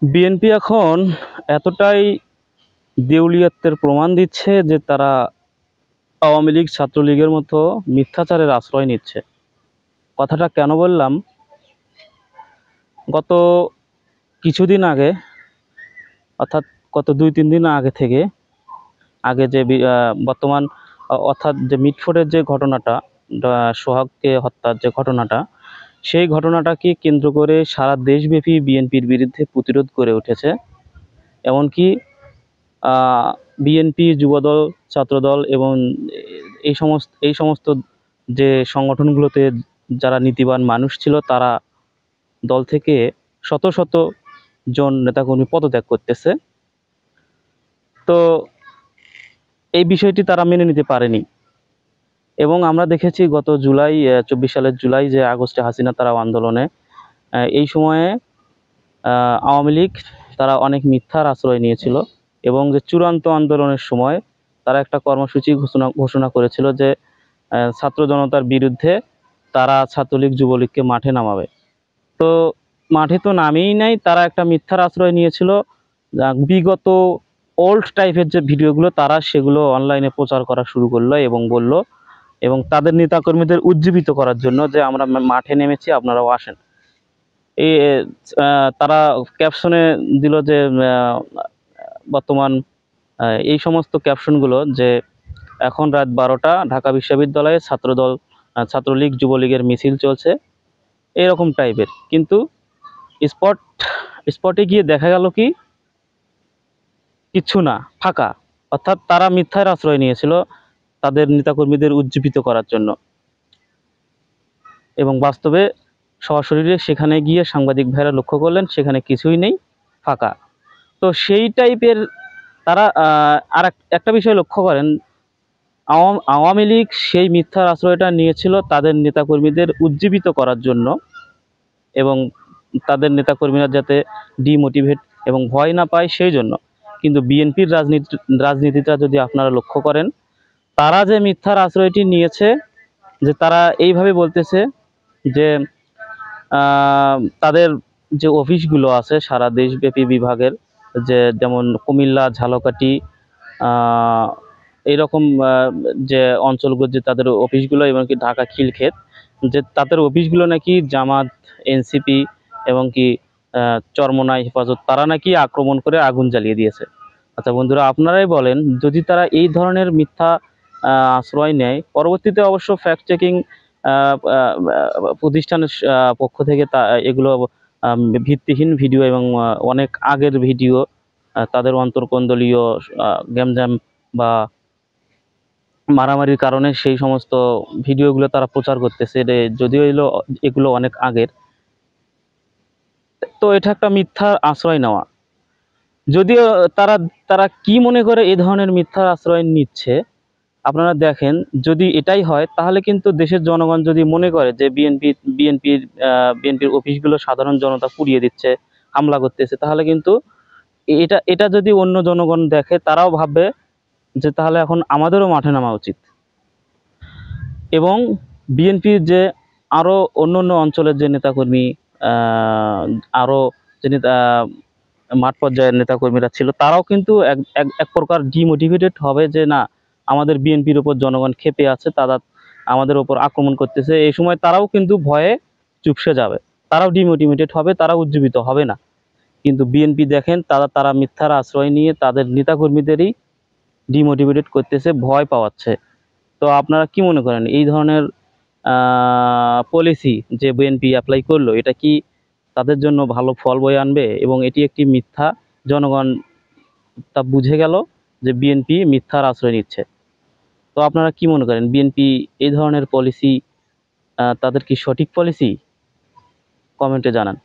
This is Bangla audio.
বিএনপি এখন এতটাই দেউলিয়াত্বের প্রমাণ দিচ্ছে যে তারা আওয়ামী লীগ ছাত্রলীগের মতো মিথ্যাচারের আশ্রয় নিচ্ছে। কথাটা কেন বললাম, গত কিছুদিন আগে, অর্থাৎ গত 2-3 দিন আগে থেকে, আগে যে বর্তমান অর্থাৎ যে মিটফোর্ডের যে ঘটনাটা, সোহাগকে হত্যার যে ঘটনাটা, সেই ঘটনাটাকে কেন্দ্র করে সারা দেশব্যাপী বিএনপির বিরুদ্ধে প্রতিরোধ করে উঠেছে। এমনকি বিএনপি, যুবদল, ছাত্রদল এবং এই সমস্ত যে সংগঠনগুলোতে যারা নীতিবান মানুষ ছিল, তারা দল থেকে শত শত জন নেতাকর্মী পদত্যাগ করতেছে। তো এই বিষয়টি তারা মেনে নিতে পারেনি এবং আমরা দেখেছি গত জুলাই 24 সালের জুলাই যে আগস্টে হাসিনা তারা আন্দোলনে, এই সময়ে আওয়ামী লীগ তারা অনেক মিথ্যার আশ্রয় নিয়েছিল এবং যে চূড়ান্ত আন্দোলনের সময় তারা একটা কর্মসূচি ঘোষণা করেছিল যে ছাত্র জনতার বিরুদ্ধে তারা ছাত্রলীগ যুবলীগকে মাঠে নামাবে। তো মাঠে তো নামেই নাই, তারা একটা মিথ্যার আশ্রয় নিয়েছিল। বিগত ওল্ড টাইপের যে ভিডিওগুলো তারা সেগুলো অনলাইনে প্রচার করা শুরু করলো এবং বলল, এবং তাদের নেতাকর্মীদের উজ্জীবিত করার জন্য যে আমরা মাঠে নেমেছি, আপনারাও আসেন। এই তারা ক্যাপশনে দিল যে বর্তমান এই সমস্ত ক্যাপশনগুলো যে এখন রাত 12টা ঢাকা বিশ্ববিদ্যালয়ে ছাত্রদল, ছাত্রলীগ যুবলীগের মিছিল চলছে, এরকম টাইপের। কিন্তু স্পট স্পটে গিয়ে দেখা গেল কি কিচ্ছু না, ফাঁকা। অর্থাৎ তারা মিথ্যার আশ্রয় নিয়েছিল তাদের নেতাকর্মীদের উজ্জীবিত করার জন্য, এবং বাস্তবে সশরীরে সেখানে গিয়ে সাংবাদিক ভাইরা লক্ষ্য করলেন সেখানে কিছুই নেই, ফাঁকা। তো সেই টাইপের তারা আর একটা বিষয় লক্ষ্য করেন, আওয়ামী লীগ সেই মিথ্যার আশ্রয়টা নিয়েছিল তাদের নেতাকর্মীদের উজ্জীবিত করার জন্য, এবং তাদের নেতাকর্মীরা যাতে ডিমোটিভেট এবং ভয় না পায় সেই জন্য। কিন্তু বিএনপির রাজনীতিটা যদি আপনারা লক্ষ্য করেন, তারা যে মিথ্যার আশ্রয়টি নিয়েছে, যে তারা এইভাবে বলতেছে যে তাদের যে অফিসগুলো আছে সারা দেশব্যাপী বিভাগের, যে যেমন কুমিল্লা, ঝালকাঠি, এইরকম যে অঞ্চলগুলো, যে তাদের অফিসগুলো, এমনকি ঢাকা খিলক্ষেত, যে তাদের অফিসগুলো নাকি জামাত, এনসিপি এবং কি চরমোনাই হেফাজত তারা নাকি আক্রমণ করে আগুন জ্বালিয়ে দিয়েছে। আচ্ছা বন্ধুরা, আপনারাই বলেন, যদি তারা এই ধরনের মিথ্যা আশ্রয় নেয়, পরবর্তীতে অবশ্য ফ্যাক্ট চেকিং প্রতিষ্ঠানের পক্ষ থেকে তা এগুলো ভিত্তিহীন ভিডিও এবং অনেক আগের ভিডিও, তাদের অন্তর্কন্দলীয় গ্যামজাম বা মারামারির কারণে সেই সমস্ত ভিডিওগুলো তারা প্রচার করতেছে, যদিও এগুলো অনেক আগের। তো এটা একটা মিথ্যার আশ্রয় নেওয়া। যদিও তারা তারা কি মনে করে এই ধরনের মিথ্যার আশ্রয় নিচ্ছে, আপনারা দেখেন, যদি এটাই হয় তাহলে কিন্তু দেশের জনগণ যদি মনে করে যে বিএনপির অফিসগুলো সাধারণ জনতা পুড়িয়ে দিচ্ছে, হামলা করতেছে, তাহলে কিন্তু এটা এটা যদি অন্য জনগণ দেখে, তারাও ভাববে যে তাহলে এখন আমাদেরও মাঠে নামা উচিত। এবং বিএনপির যে আরও অন্য অন্য অঞ্চলের যে নেতাকর্মী, আরও যে মাঠ পর্যায়ের নেতাকর্মীরা ছিল, তারাও কিন্তু এক এক এক প্রকার ডিমোটিভেটেড হবে যে না, আমাদের বিএনপির ওপর জনগণ ক্ষেপে আছে, তারা আমাদের ওপর আক্রমণ করতেছে। এই সময় তারাও কিন্তু ভয়ে চুপসে যাবে, তারাও ডিমোটিভেটেড হবে, তারা উজ্জীবিত হবে না। কিন্তু বিএনপি দেখেন, তারা মিথ্যার আশ্রয় নিয়ে তাদের নেতাকর্মীদেরই ডিমোটিভেটেড করতেছে, ভয় পাওয়াচ্ছে। তো আপনারা কি মনে করেন, এই ধরনের পলিসি যে বিএনপি অ্যাপ্লাই করলো, এটা কি তাদের জন্য ভালো ফল বয়ে আনবে? এবং এটি একটি মিথ্যা, জনগণ তা বুঝে গেল যে বিএনপি মিথ্যার আশ্রয় নিচ্ছে। তো আপনারা কি মনে করেন, বিএনপি এই ধরনের পলিসি তাদের কি সঠিক পলিসি? কমেন্টে জানান।